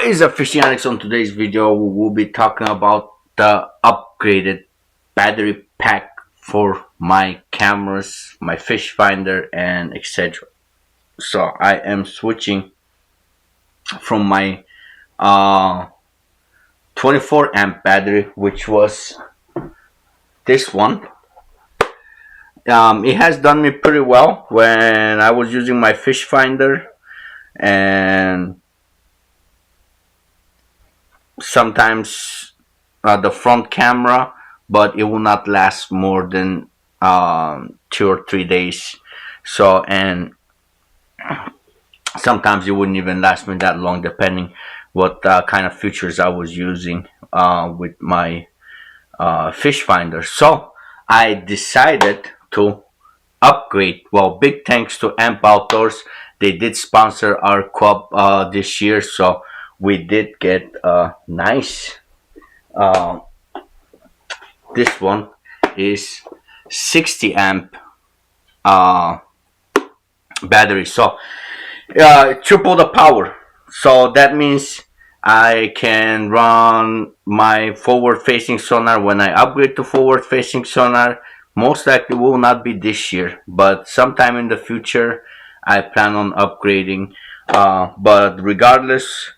What is up, fishing addicts? On today's video we will be talking about the upgraded battery pack for my cameras, my fish finder, and etc. So I am switching from my 24 amp battery, which was this one. It has done me pretty well when I was using my fish finder, and sometimes the front camera, but it will not last more than 2 or 3 days. So, and sometimes it wouldn't even last me that long, depending what kind of features I was using with my fish finder. So I decided to upgrade. Well, big thanks to Amp Outdoors. They did sponsor our club this year, so we did get a nice this one is 60 amp battery, so triple the power. So that means I can run my forward facing sonar. When I upgrade to forward facing sonar, most likely will not be this year, but sometime in the future I plan on upgrading. But regardless,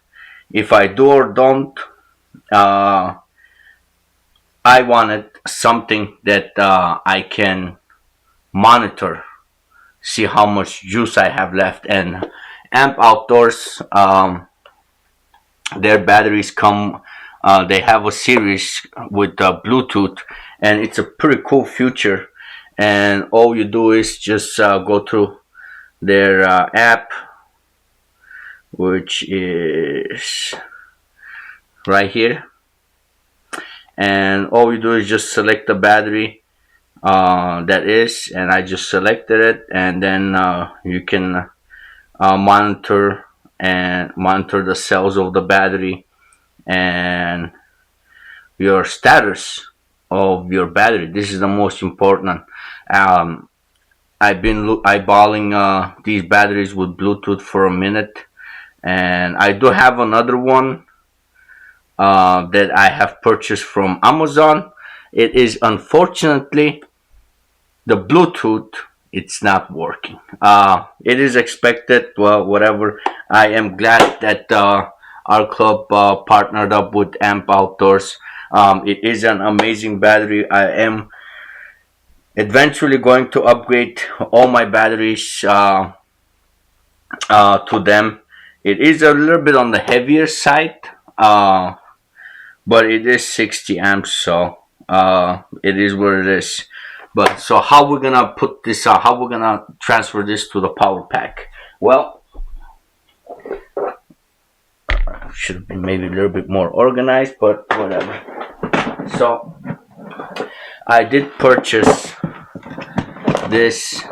if I do or don't, I wanted something that I can monitor, see how much juice I have left. And Amp Outdoors, their batteries come, they have a series with Bluetooth, and it's a pretty cool feature. And all you do is just go through their app, which is right here, and all you do is just select the battery that is, and I just selected it, and then you can monitor the cells of the battery and your status of your battery. This is the most important. I've been eyeballing these batteries with Bluetooth for a minute, and I do have another one that I have purchased from Amazon. It is, unfortunately, the Bluetooth, it's not working. It is expected. Well, whatever. I am glad that our club partnered up with Amp Outdoors. It is an amazing battery. I am eventually going to upgrade all my batteries to them. It is a little bit on the heavier side, but it is 60 amps, so it is what it is. But so how we're gonna put this out? How we're gonna transfer this to the power pack? Well, should have been maybe a little bit more organized, but whatever. So I did purchase this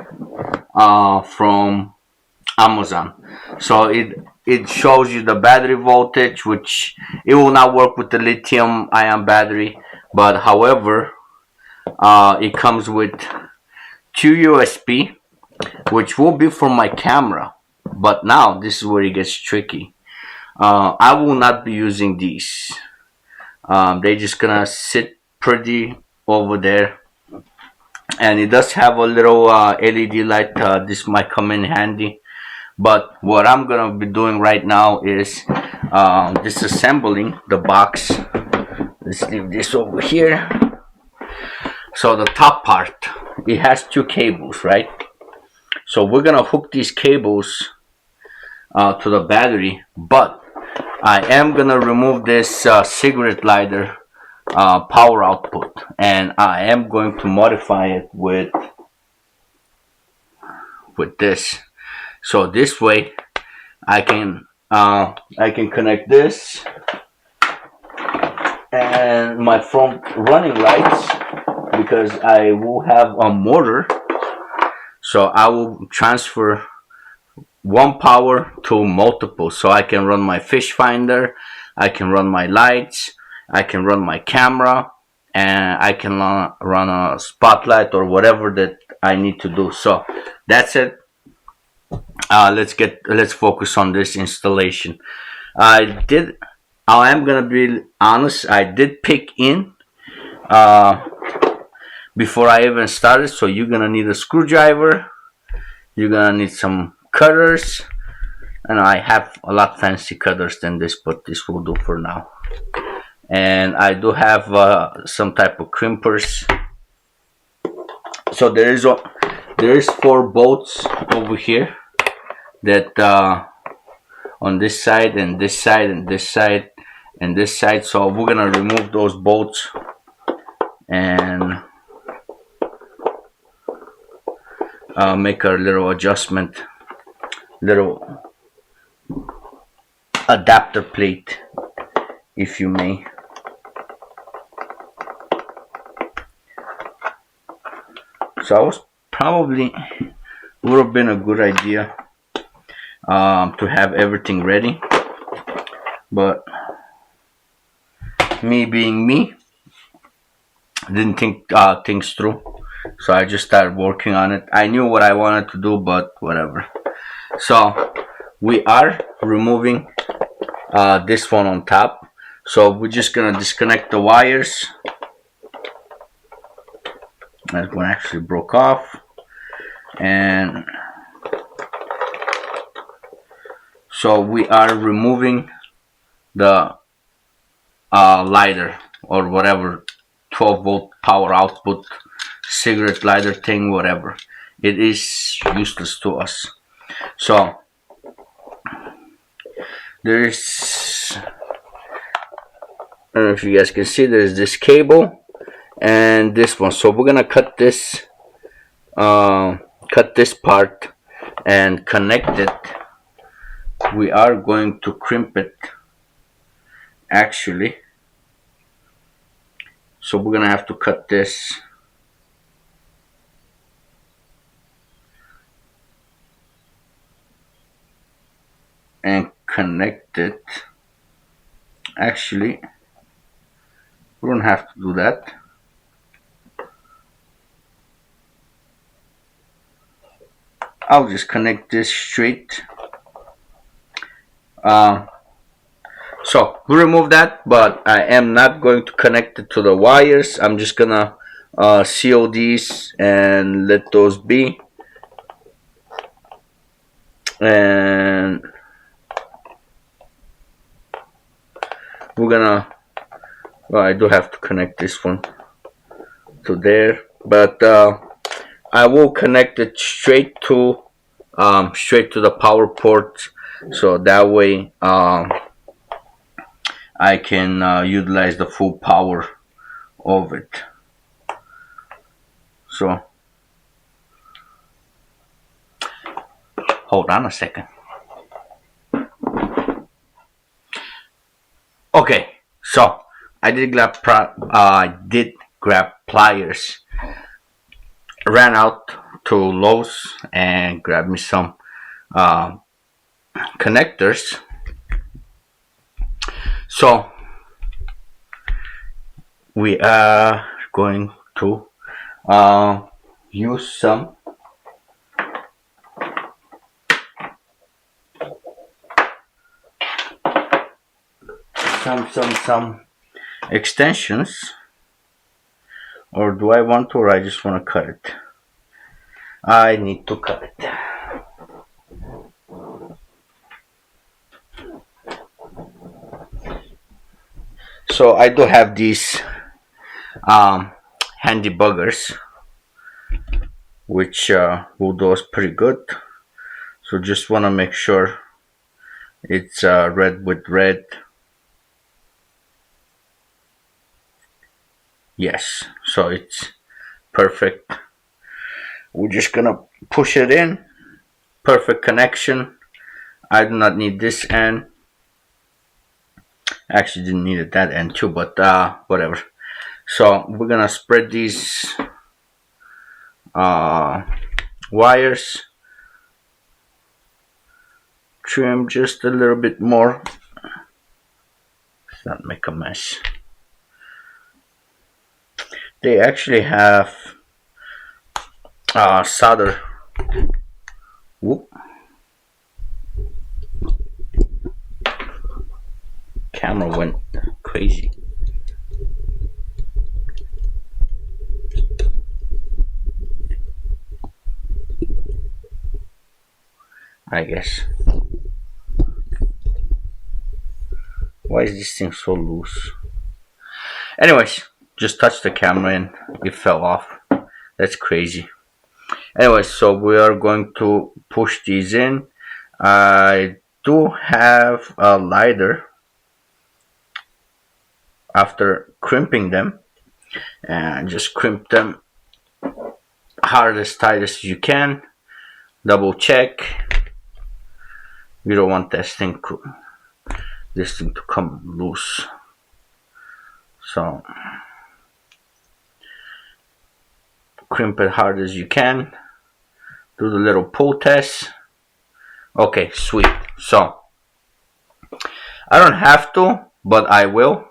from Amazon. So it shows you the battery voltage, which it will not work with the lithium ion battery, but however, it comes with 2 USB, which will be for my camera. But now this is where it gets tricky. I will not be using these. They're just gonna sit pretty over there, and it does have a little LED light. This might come in handy. But what I'm gonna be doing right now is disassembling the box. Let's leave this over here. So the top part, it has 2 cables, right? So we're gonna hook these cables to the battery, but I am gonna remove this cigarette lighter power output, and I am going to modify it with this. So this way I can connect this and my front running lights, because I will have a motor. So I will transfer one power to multiple, so I can run my fish finder, I can run my lights, I can run my camera, and I can run a spotlight or whatever that I need to do. So that's it. Let's focus on this installation. I am gonna be honest, I did pick in uh, before I even started. So you're gonna need a screwdriver, you're gonna need some cutters, and I have a lot fancy cutters than this, but this will do for now. And I do have some type of crimpers. So there is 4 bolts over here that on this side and this side and this side and this side. So we're gonna remove those bolts and make a little adjustment, little adapter plate, if you may. So I was probably would have been a good idea to have everything ready, but me being me, didn't think things through, so I just started working on it. I knew what I wanted to do, but whatever. So we are removing this one on top, so we're just gonna disconnect the wires. That one actually broke off, and so we are removing the lighter or whatever, 12-volt power output cigarette lighter thing, whatever. It is useless to us. So there's, I don't know if you guys can see, there's this cable and this one. So we're gonna cut this part and connect it. We are going to crimp it, actually. So we're gonna have to cut this and connect it. Actually, we don't have to do that. I'll just connect this straight. So we remove that, but I am not going to connect it to the wires. I'm just gonna seal these and let those be. And we're gonna, well, I do have to connect this one to there, but I will connect it straight to the power port, so that way I can utilize the full power of it. So hold on a second. Okay, so I did grab pliers. Ran out to Lowe's and grabbed me some connectors. So we are going to use some extensions, or do I want to, or I just want to cut it? I need to cut it. So I do have these handy buggers, which will do us pretty good. So just want to make sure it's red with red. Yes, so it's perfect. We're just gonna push it in. Perfect connection. I do not need this end. Actually didn't need it that end too, but whatever. So we're gonna spread these wires, trim just a little bit more. Let's not make a mess. They actually have solder. Whoop. camera went crazy. I guess. Why is this thing so loose? Anyways, just touched the camera and it fell off. That's crazy. Anyways, so we are going to push these in. I do have a lighter after crimping them, and just crimp them hard as tight as you can. Double check. You don't want this thing to come loose. So crimp it hard as you can. Do the little pull test. Okay, sweet. So I don't have to, but I will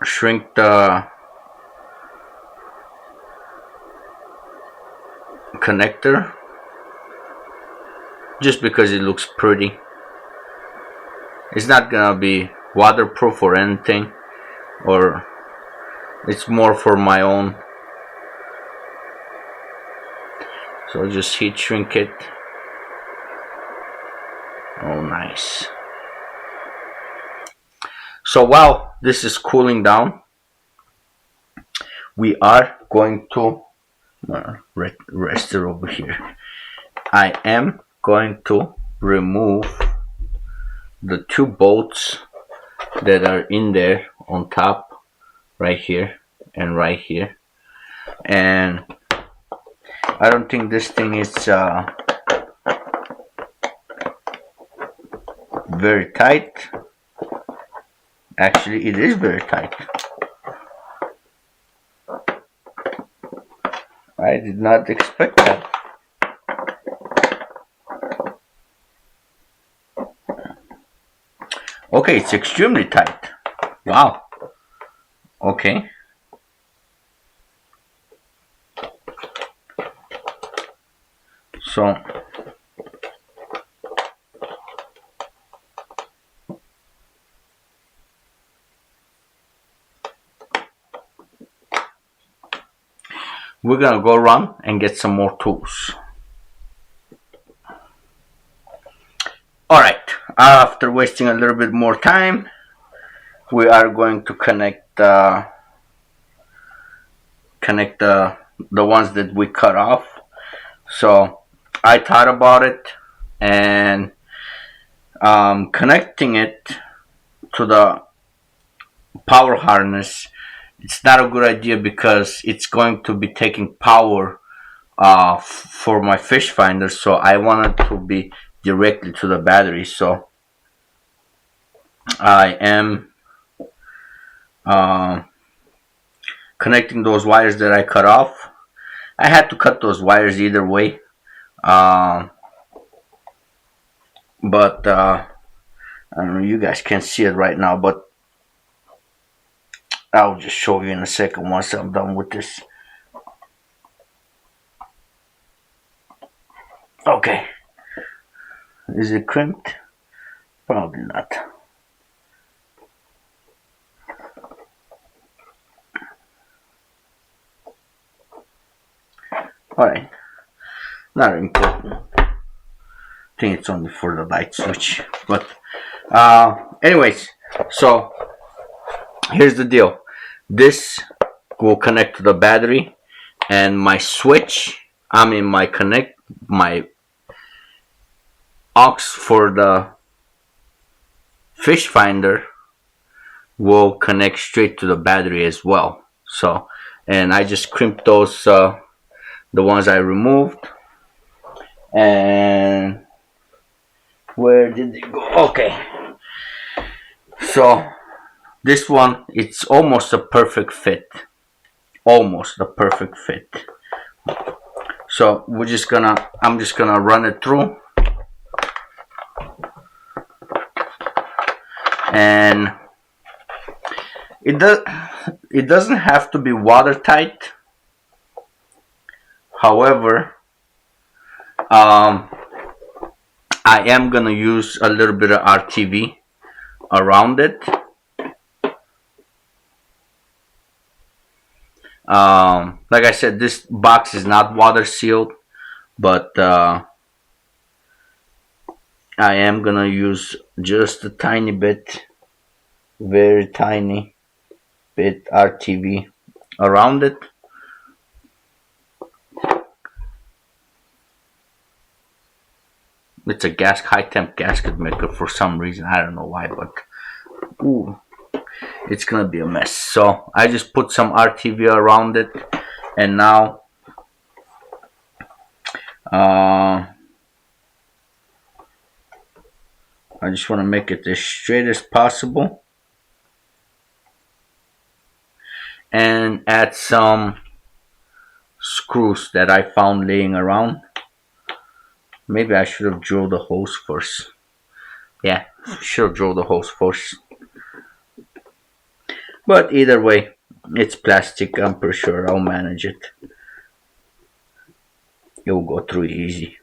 shrink the connector just because it looks pretty. It's not gonna be waterproof or anything, or it's more for my own. So just heat shrink it. Oh, nice. So while this is cooling down, we are going to rest it over here. I am going to remove the two bolts that are in there on top, right here and right here. And I don't think this thing is very tight. Actually, it is very tight. I did not expect that. Okay, it's extremely tight. Wow. Okay. So we're gonna go around and get some more tools. Alright, after wasting a little bit more time, we are going to connect the ones that we cut off. So I thought about it, and connecting it to the power harness, it's not a good idea because it's going to be taking power for my fish finder. So I want it to be directly to the battery. So I am connecting those wires that I cut off. I had to cut those wires either way, but I don't know, you guys can't see it right now, but I'll just show you in a second once I'm done with this. Okay, is it crimped? Probably not. Alright, not important. I think it's only for the light switch. But anyways, so here's the deal. This will connect to the battery, and my switch, my aux for the fish finder will connect straight to the battery as well. So, and I just crimped those, the ones I removed. And where did they go? Okay, so this one, it's almost a perfect fit. Almost a perfect fit. So I'm just gonna run it through, and it doesn't have to be watertight. However, I am gonna use a little bit of RTV around it. Like I said, this box is not water sealed, but I am gonna use just a tiny bit, very tiny bit RTV around it. It's a high temp gasket maker for some reason. I don't know why, but ooh, it's gonna be a mess. So I just put some RTV around it, and now I just want to make it as straight as possible and add some screws that I found laying around. Maybe I should have drilled the hose first. Yeah, should have drilled the hose first. But either way, it's plastic. I'm pretty sure I'll manage it. It will go through easy.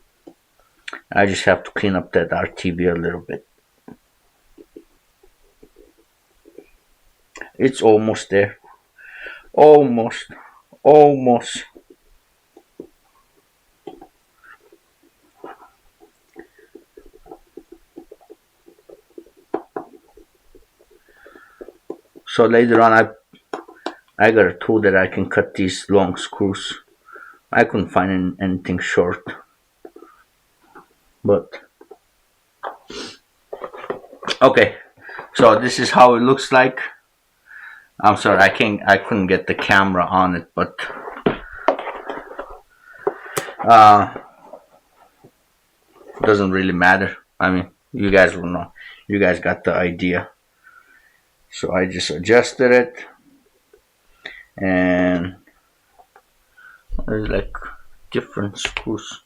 I just have to clean up that RTV a little bit. It's almost there. Almost. So later on, I got a tool that I can cut these long screws. I couldn't find anything short, but okay. So this is how it looks like. I'm sorry, I couldn't get the camera on it, but doesn't really matter. I mean, you guys will know. You guys got the idea. So I just adjusted it, and there's like different screws,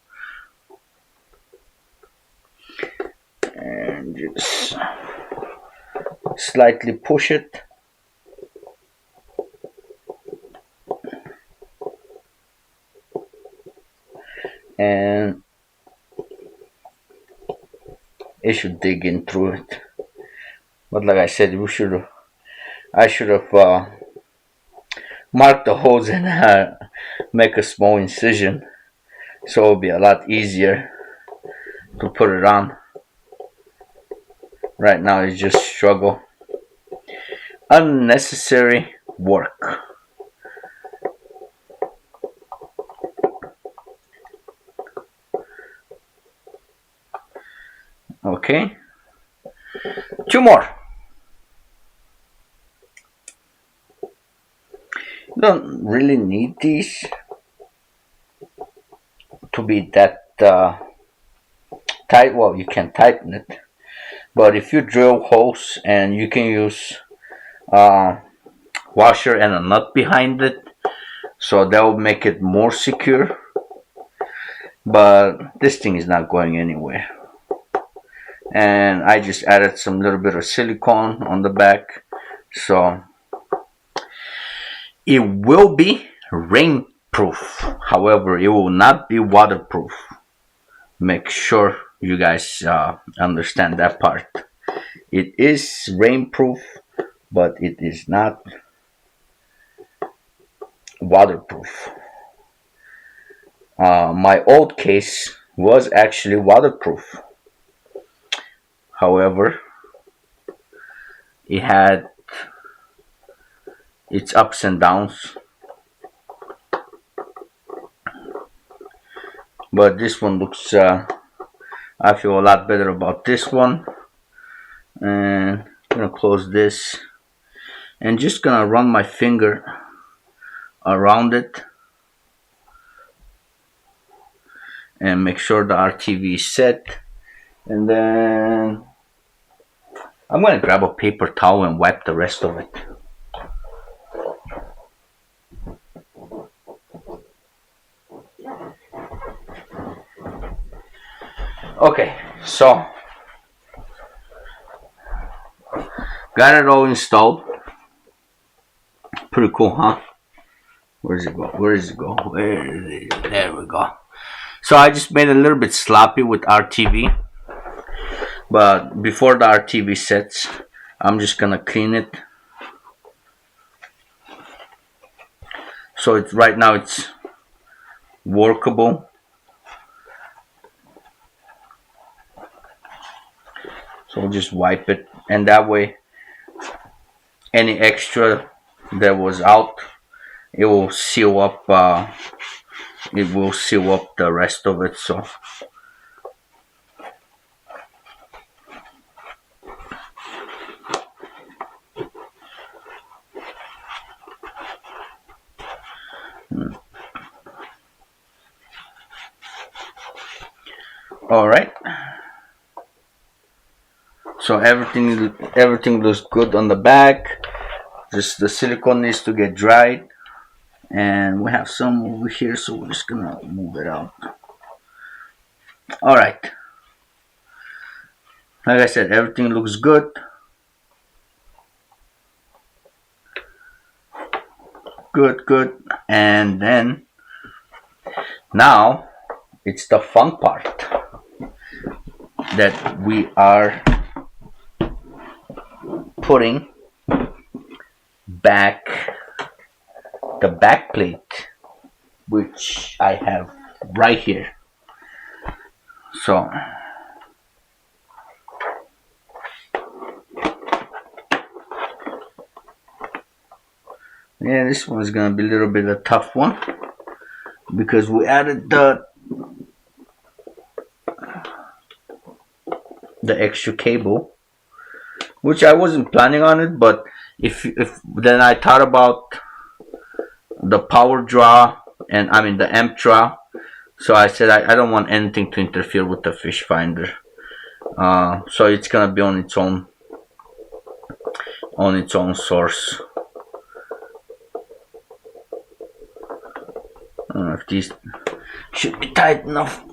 and just slightly push it. And it should dig in through it. But like I said, I should have marked the holes and make a small incision, so it'll be a lot easier to put it on. Right now it's just struggle. Unnecessary work. Okay, 2 more. You don't really need these to be that tight. Well, you can tighten it, but if you drill holes, and you can use washer and a nut behind it, so that will make it more secure. But this thing is not going anywhere. And I just added some little bit of silicone on the back, so it will be rainproof. However, it will not be waterproof. Make sure you guys understand that part. It is rainproof, but it is not waterproof. My old case was actually waterproof. However, it had its ups and downs. But this one looks, I feel a lot better about this one. And I'm gonna close this, and just gonna run my finger around it and make sure the RTV is set. And then I'm gonna grab a paper towel and wipe the rest of it. Okay, so got it all installed. Pretty cool, huh? Where does it go? Where does it go? Where is it? There we go. So I just made it a little bit sloppy with RTV. But before the RTV sets, I'm just gonna clean it. So it's right now it's workable. So we'll just wipe it, and that way any extra that was out, it will seal up. It will seal up the rest of it. So all right. So everything looks good on the back. Just the silicone needs to get dried, and we have some over here, so we're just gonna move it out. All right. Like I said, everything looks good. Good. And then now it's the fun part that we are putting back the back plate, which I have right here. So yeah, this one is gonna be a little bit of a tough one because we added the extra cable, which I wasn't planning on it, but if then I thought about the power draw, and I mean the amp draw, so I said I don't want anything to interfere with the fish finder. So it's gonna be on its own source. I don't know if these should be tight enough.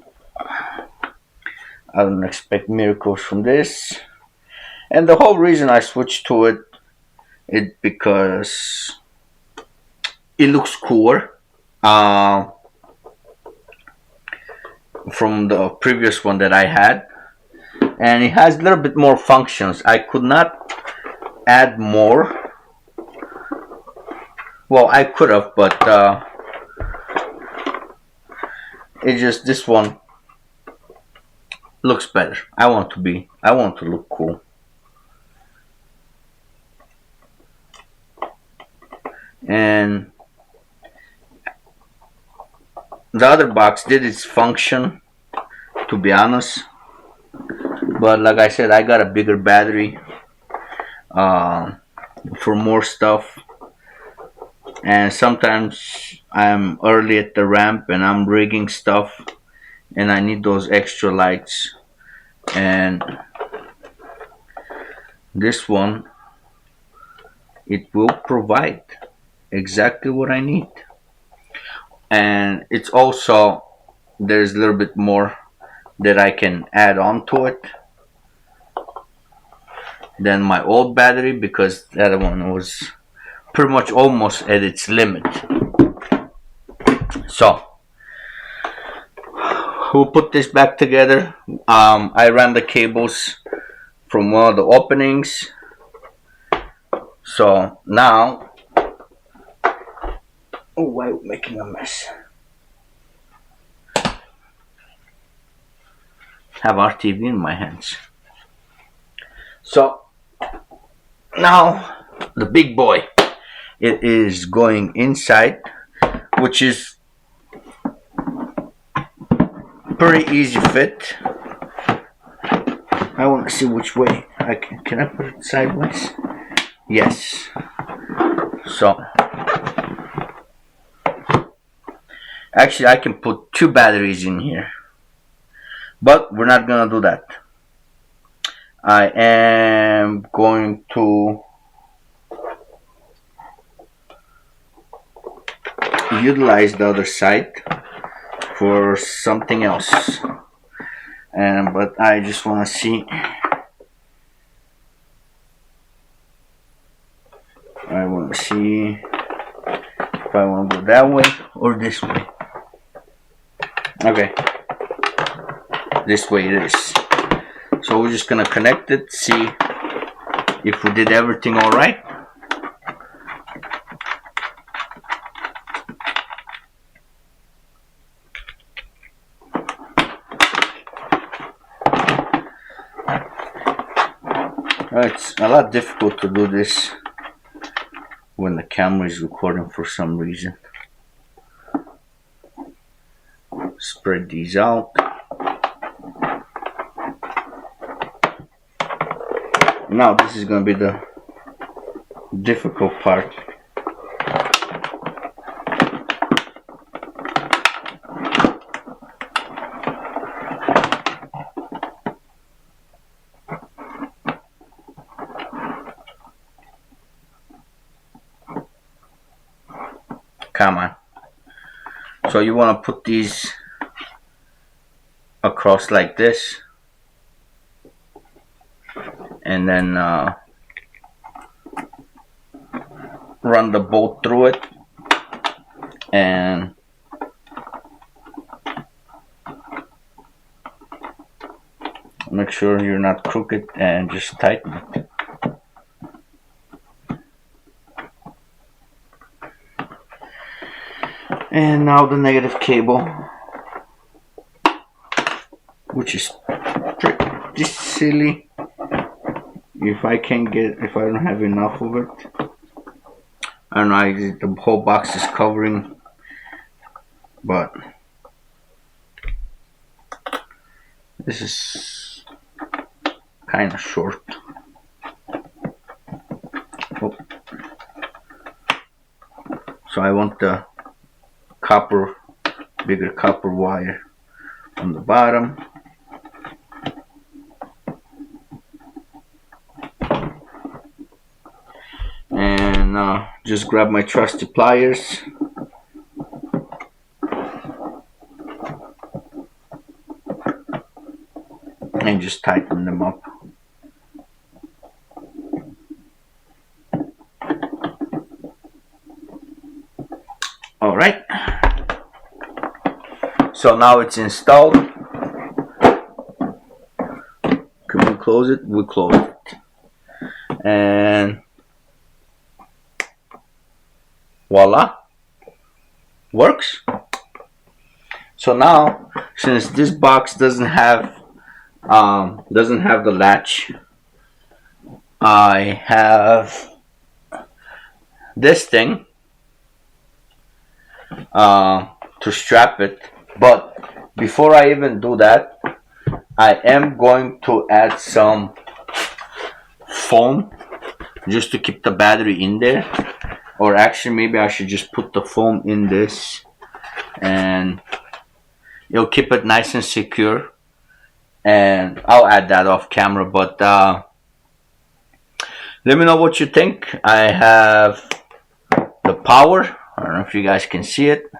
I don't expect miracles from this. And the whole reason I switched to it is because it looks cooler from the previous one that I had, and it has a little bit more functions. I could not add more. Well, I could have, but it just, this one looks better. I want to look cool. And the other box did its function, to be honest, but like I said, I got a bigger battery for more stuff, and sometimes I'm early at the ramp and I'm rigging stuff and I need those extra lights, and this one, it will provide exactly what I need. And it's also, there's a little bit more that I can add on to it than my old battery, because the other one was pretty much almost at its limit. So we'll put this back together. I ran the cables from one of the openings, so now, oh, why are we making a mess? Have our TV in my hands. So now the big boy, it is going inside, which is pretty easy fit. I want to see which way I can I put it sideways? Yes. So actually I can put 2 batteries in here, but we're not gonna do that. I am going to utilize the other side for something else, and but I just want to see. I want to see if I want to go that way or this way. Okay, this way it is. So we're just gonna connect it, see if we did everything all right. It's a lot difficult to do this when the camera is recording for some reason. Spread these out. Now this is going to be the difficult part. Come on. So you want to put these across like this, and then run the bolt through it, and make sure you're not crooked, and just tighten it. And now the negative cable, which is pretty silly if I don't have enough of it. I don't know, the whole box is covering, but this is kind of short. Oh. So I want the bigger copper wire on the bottom. And just grab my trusty pliers and just tighten them up. All right. So now it's installed. Can we close it? We close it. And voila, works. So now, since this box doesn't have the latch, I have this thing to strap it. But before I even do that, I am going to add some foam just to keep the battery in there. Or actually, maybe I should just put the foam in this, and it'll keep it nice and secure. And I'll add that off camera, but let me know what you think. I have the power. I don't know if you guys can see it.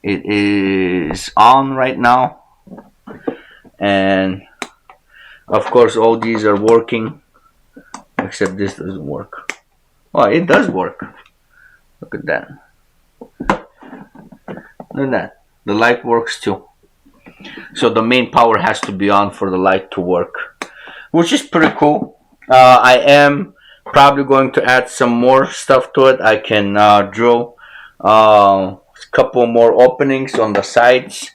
It is on right now, and of course all these are working, except this doesn't work. Oh, it does work. Look at that. Look at that. The light works too. So the main power has to be on for the light to work, which is pretty cool. I am probably going to add some more stuff to it. I can drill a couple more openings on the sides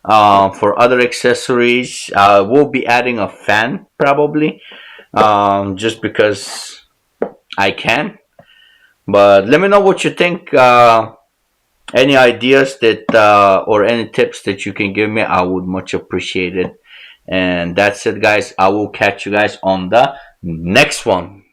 for other accessories. We'll be adding a fan probably, just because I can. But let me know what you think. Any ideas that or any tips that you can give me, I would much appreciate it. And that's it, guys. I will catch you guys on the next one.